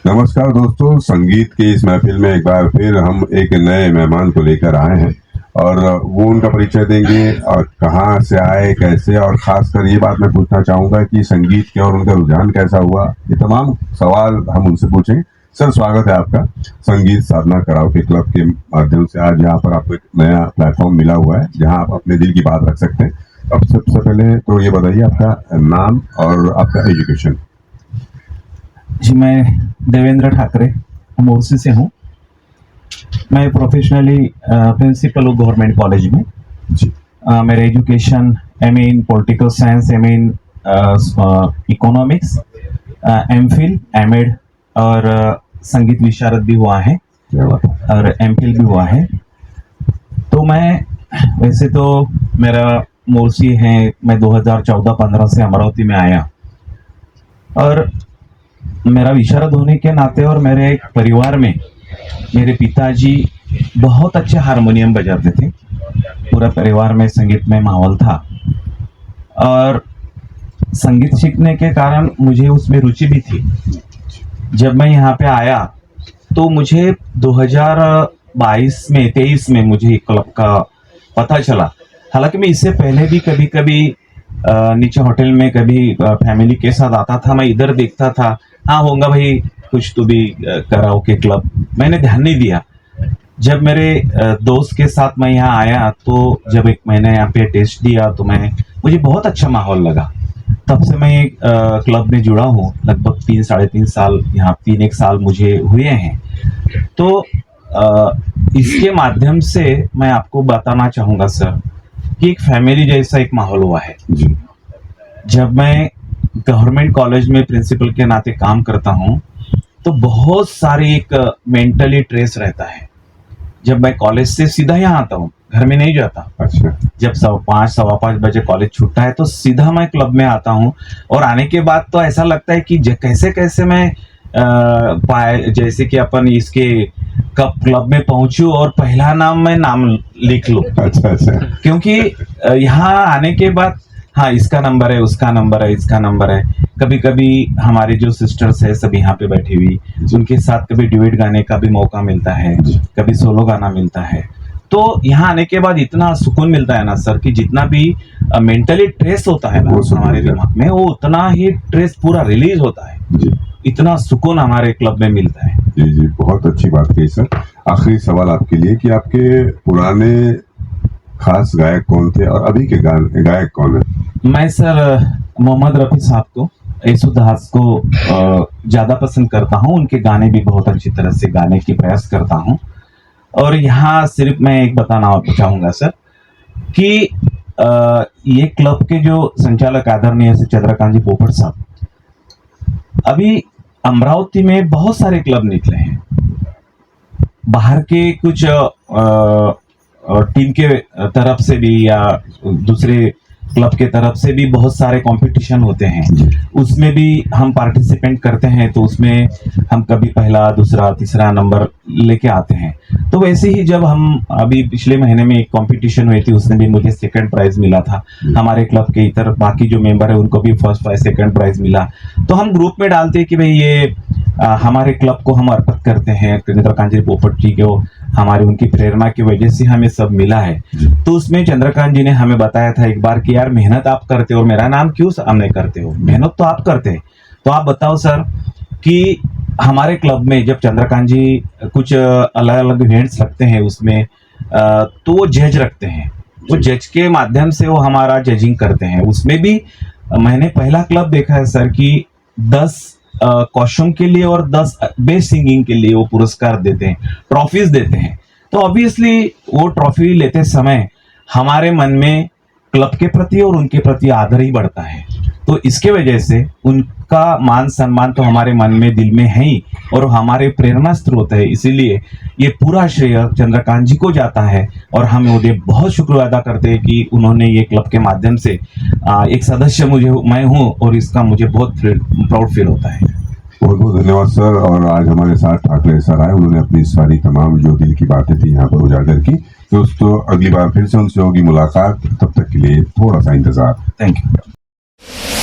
नमस्कार दोस्तों, संगीत की इस महफिल में एक बार फिर हम एक नए मेहमान को लेकर आए हैं और वो उनका परिचय देंगे और कहाँ से आए, कैसे, और खासकर ये बात मैं पूछना चाहूंगा कि संगीत के और उनका रुझान कैसा हुआ। ये तमाम सवाल हम उनसे पूछेंगे। सर, स्वागत है आपका संगीत साधना कराओके क्लब के माध्यम से। आज यहाँ पर आपको एक नया प्लेटफॉर्म मिला हुआ है जहाँ आप अपने दिल की बात रख सकते हैं। अब सबसे पहले तो ये बताइए आपका नाम और आपका एजुकेशन। जी, मैं देवेंद्र ठाकरे मोरसी से हूँ। मैं प्रोफेशनली प्रिंसिपल हूँ गवर्नमेंट कॉलेज में। जी। मेरा education MA in political science, MA in economics, MPhil, MEd और संगीत विशारद भी हुआ है और एमफिल भी हुआ है। तो मैं वैसे तो मेरा मोरसी है। मैं 2014-15 से अमरावती में आया और मेरा विशारद होने के नाते और मेरे परिवार में मेरे पिताजी बहुत अच्छे हारमोनियम बजाते थे। पूरा परिवार में संगीत में माहौल था और संगीत सीखने के कारण मुझे उसमें रुचि भी थी। जब मैं यहाँ पे आया तो मुझे 2023 में मुझे क्लब का पता चला। हालांकि मैं इससे पहले भी कभी कभी नीचे होटल में कभी फैमिली के साथ आता था। मैं इधर देखता था, हाँ होगा भाई कुछ तो भी कराओके क्लब। मैंने ध्यान नहीं दिया। जब मेरे दोस्त के साथ मैं यहाँ आया तो जब एक महीने यहाँ पे टेस्ट दिया तो मुझे बहुत अच्छा माहौल लगा। तब से मैं क्लब में जुड़ा हूँ। लगभग 3-3.5 साल, यहाँ 3-1 साल मुझे हुए हैं। तो इसके माध्यम से मैं आपको बताना चाहूँगा सर कि एक फैमिली जैसा एक माहौल हुआ है। जी। जब मैं गवर्नमेंट कॉलेज में प्रिंसिपल के नाते काम करता हूँ तो बहुत सारी एक मेंटली स्ट्रेस रहता है। जब मैं कॉलेज से सीधा यहाँ आता हूँ, घर में नहीं जाता। अच्छा। जब 5:15 बजे कॉलेज छूटता है तो सीधा मैं क्लब में आता हूँ और आने के बाद तो ऐसा लगता है कि कैसे कैसे मैं जैसे कि अपन इसके कब क्लब में पहुंचूं और पहला मैं नाम लिख लूं। अच्छा। क्योंकि यहाँ आने के बाद हाँ इसका नंबर है, उसका नंबर है, इसका नंबर है। कभी कभी हमारे जो सिस्टर्स है सब यहाँ पे बैठी हुई, उनके साथ कभी ड्यूएट गाने का भी मौका मिलता है, कभी सोलो गाना मिलता है। तो यहाँ आने के बाद इतना सुकून मिलता है ना सर कि जितना भी मेंटली स्ट्रेस होता है ना हमारे दिमाग में, वो उतना ही स्ट्रेस पूरा रिलीज होता है। जी। इतना सुकून हमारे क्लब में मिलता है। जी जी, बहुत अच्छी बात कही सर। आखिरी सवाल आपके लिए कि आपके पुराने खास गायक कौन थे और अभी के गायक कौन है? मैं सर मोहम्मद रफी साहब को, येसुदास को ज्यादा पसंद करता हूँ। उनके गाने भी बहुत अच्छी तरह से गाने की प्रयास करता हूँ। और यहाँ सिर्फ मैं एक बताना चाहूंगा सर कि ये क्लब के जो संचालक आदरणीय से चंद्रकांत जी पोपट साहब, अभी अमरावती में बहुत सारे क्लब निकले हैं। बाहर के कुछ टीम के तरफ से भी या दूसरे क्लब के तरफ से भी बहुत सारे कंपटीशन होते हैं, उसमें भी हम पार्टिसिपेंट करते हैं। तो उसमें हम कभी पहला, दूसरा, तीसरा नंबर लेके आते हैं। तो वैसे ही जब हम अभी पिछले महीने में एक कंपटीशन हुई थी, उसमें भी मुझे सेकंड प्राइज मिला था। हमारे क्लब के इतर बाकी जो मेंबर है उनको भी फर्स्ट प्राइज, सेकंड प्राइज मिला। तो हम ग्रुप में डालते हैं कि भाई ये हमारे क्लब को हम अर्पित करते हैं चंद्रकांत जी पोपट जी को, हमारी उनकी प्रेरणा की वजह से हमें सब मिला है। तो उसमें चंद्रकांत जी ने हमें बताया था एक बार कि यार मेहनत आप करते हो, मेरा नाम क्यों सामने करते हो, मेहनत तो आप करते हैं। तो आप बताओ सर कि हमारे क्लब में जब चंद्रकांत जी कुछ अलग अलग इवेंट्स रखते हैं उसमें तो वो जज रखते हैं। वो जज के माध्यम से वो हमारा जजिंग करते हैं। उसमें भी मैंने पहला क्लब देखा है सर कि 10 कॉस्ट्यूम के लिए और 10 बेस्ट सिंगिंग के लिए वो पुरस्कार देते हैं, ट्रॉफीज देते हैं। तो ऑब्वियसली वो ट्रॉफी लेते समय हमारे मन में क्लब के प्रति और उनके प्रति आदर ही बढ़ता है। तो इसके वजह से उनका मान सम्मान तो हमारे मन में, दिल में है ही और हमारे प्रेरणा स्रोत है। इसीलिए ये पूरा श्रेय चंद्रकांत जी को जाता है और हम उन्हें बहुत शुक्र अदा करते हैं कि उन्होंने ये क्लब के माध्यम से एक सदस्य मैं हूँ और इसका मुझे बहुत प्राउड फील होता है। बहुत बहुत धन्यवाद सर। और आज हमारे साथ ठाकरे सर आए, उन्होंने अपनी सारी तमाम जो दिल की बातें थी यहाँ पर उजागर की। दोस्तों, अगली बार फिर से उनसे होगी मुलाकात, तब तक के लिए थोड़ा सा इंतजार। Thank you.